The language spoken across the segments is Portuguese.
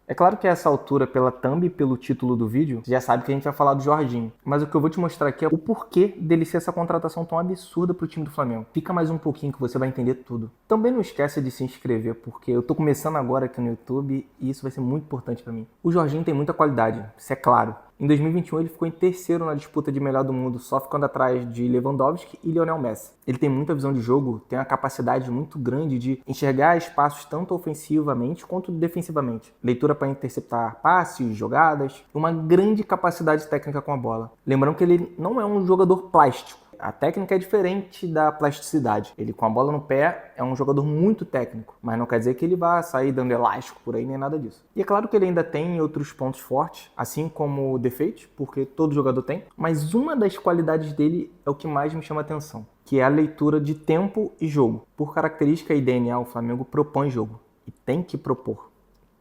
É claro que a essa altura, pela thumb e pelo título do vídeo, você já sabe que a gente vai falar do Jorginho. Mas o que eu vou te mostrar aqui é o porquê dele ser essa contratação tão absurda pro time do Flamengo. Fica mais um pouquinho que você vai entender tudo. Também não esqueça de se inscrever, porque eu tô começando agora aqui no YouTube e isso vai ser muito importante pra mim. O Jorginho tem muita qualidade, isso é claro. Em 2021 ele ficou em terceiro na disputa de melhor do mundo, só ficando atrás de Lewandowski e Lionel Messi. Ele tem muita visão de jogo, tem uma capacidade muito grande de enxergar espaços tanto ofensivamente quanto defensivamente. Leitura para interceptar passes, jogadas, e uma grande capacidade técnica com a bola. Lembrando que ele não é um jogador plástico. A técnica é diferente da plasticidade. Ele com a bola no pé é um jogador muito técnico, mas não quer dizer que ele vá sair dando elástico por aí, nem nada disso. E é claro que ele ainda tem outros pontos fortes, assim como defeitos, porque todo jogador tem, mas uma das qualidades dele é o que mais me chama a atenção, que é a leitura de tempo e jogo. Por característica e DNA, o Flamengo propõe jogo e tem que propor.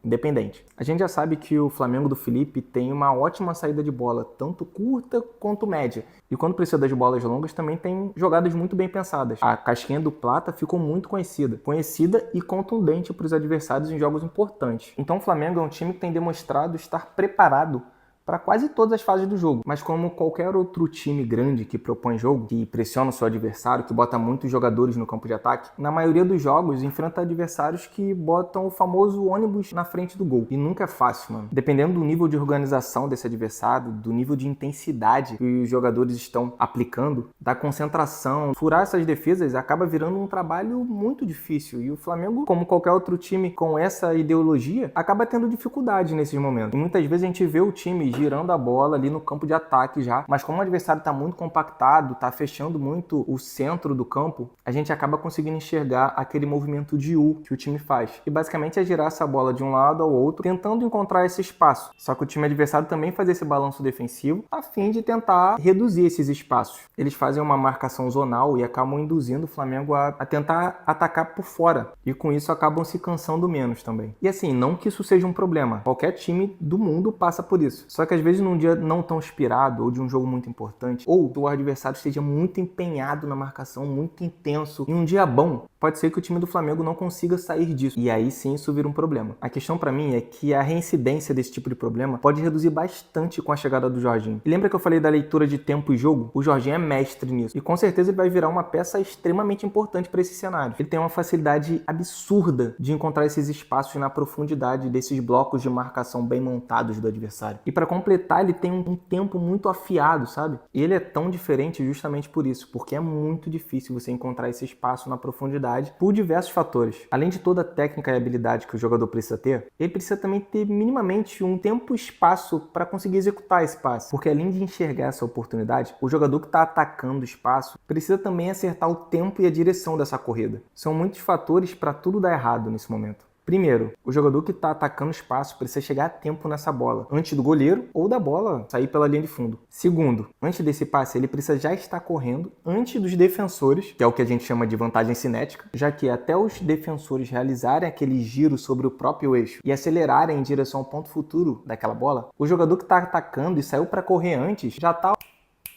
Independente. A gente já sabe que o Flamengo do Felipe tem uma ótima saída de bola, tanto curta quanto média. E quando precisa das bolas longas, também tem jogadas muito bem pensadas. A casquinha do Plata ficou muito conhecida e contundente para os adversários em jogos importantes. Então o Flamengo é um time que tem demonstrado estar preparado para quase todas as fases do jogo. Mas como qualquer outro time grande que propõe jogo, que pressiona o seu adversário, que bota muitos jogadores no campo de ataque, na maioria dos jogos enfrenta adversários que botam o famoso ônibus na frente do gol. E nunca é fácil, mano. Dependendo do nível de organização desse adversário, do nível de intensidade que os jogadores estão aplicando, da concentração, furar essas defesas acaba virando um trabalho muito difícil. E o Flamengo, como qualquer outro time com essa ideologia, acaba tendo dificuldade nesses momentos. E muitas vezes a gente vê o time girando a bola ali no campo de ataque já, mas como o adversário está muito compactado, está fechando muito o centro do campo, a gente acaba conseguindo enxergar aquele movimento de U que o time faz. E basicamente é girar essa bola de um lado ao outro, tentando encontrar esse espaço. Só que o time adversário também faz esse balanço defensivo a fim de tentar reduzir esses espaços. Eles fazem uma marcação zonal e acabam induzindo o Flamengo a tentar atacar por fora. E com isso acabam se cansando menos também. E assim, não que isso seja um problema. Qualquer time do mundo passa por isso. Só que às vezes num dia não tão inspirado, ou de um jogo muito importante, ou o adversário esteja muito empenhado na marcação, muito intenso, em um dia bom, pode ser que o time do Flamengo não consiga sair disso. E aí sim isso vira um problema. A questão pra mim é que a reincidência desse tipo de problema pode reduzir bastante com a chegada do Jorginho. E lembra que eu falei da leitura de tempo e jogo? O Jorginho é mestre nisso. E com certeza ele vai virar uma peça extremamente importante para esse cenário. Ele tem uma facilidade absurda de encontrar esses espaços na profundidade desses blocos de marcação bem montados do adversário. E para completar, ele tem um tempo muito afiado, sabe? E ele é tão diferente justamente por isso, porque é muito difícil você encontrar esse espaço na profundidade por diversos fatores. Além de toda a técnica e habilidade que o jogador precisa ter, ele precisa também ter minimamente um tempo e espaço para conseguir executar esse passe. Porque além de enxergar essa oportunidade, o jogador que está atacando o espaço precisa também acertar o tempo e a direção dessa corrida. São muitos fatores para tudo dar errado nesse momento. Primeiro, o jogador que está atacando o espaço precisa chegar a tempo nessa bola, antes do goleiro ou da bola sair pela linha de fundo. Segundo, antes desse passe, ele precisa já estar correndo antes dos defensores, que é o que a gente chama de vantagem cinética, já que até os defensores realizarem aquele giro sobre o próprio eixo e acelerarem em direção ao ponto futuro daquela bola, o jogador que está atacando e saiu para correr antes já está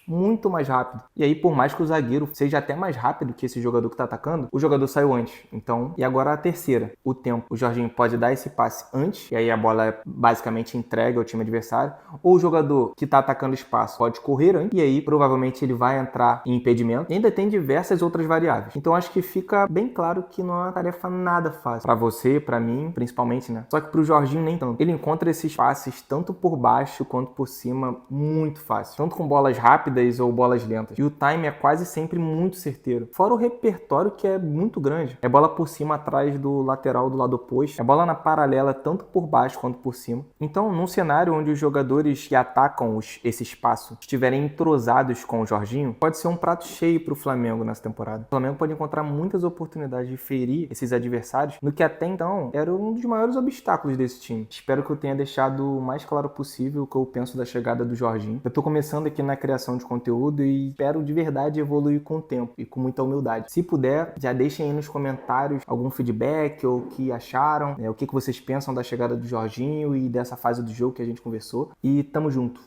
muito mais rápido. E aí, por mais que o zagueiro seja até mais rápido que esse jogador que está atacando, o jogador saiu antes. Então, e agora a terceira, o tempo. O Jorginho pode dar esse passe antes, e aí a bola é basicamente entregue ao time adversário, ou o jogador que está atacando o espaço pode correr antes, e aí provavelmente ele vai entrar em impedimento. E ainda tem diversas outras variáveis. Então, acho que fica bem claro que não é uma tarefa nada fácil. Para você, para mim, principalmente, né? Só que para o Jorginho nem tanto. Ele encontra esses passes tanto por baixo quanto por cima muito fácil. Tanto com bolas rápidas ou bolas lentas. E o time é quase sempre muito certeiro. Fora o repertório que é muito grande. É bola por cima atrás do lateral do lado oposto. É bola na paralela tanto por baixo quanto por cima. Então, num cenário onde os jogadores que atacam esse espaço estiverem entrosados com o Jorginho, pode ser um prato cheio para o Flamengo nessa temporada. O Flamengo pode encontrar muitas oportunidades de ferir esses adversários no que até então era um dos maiores obstáculos desse time. Espero que eu tenha deixado o mais claro possível o que eu penso da chegada do Jorginho. Eu tô começando aqui na criação de conteúdo e espero de verdade evoluir com o tempo e com muita humildade. Se puder, já deixem aí nos comentários algum feedback ou o que acharam, o que vocês pensam da chegada do Jorginho e dessa fase do jogo que a gente conversou. E tamo junto.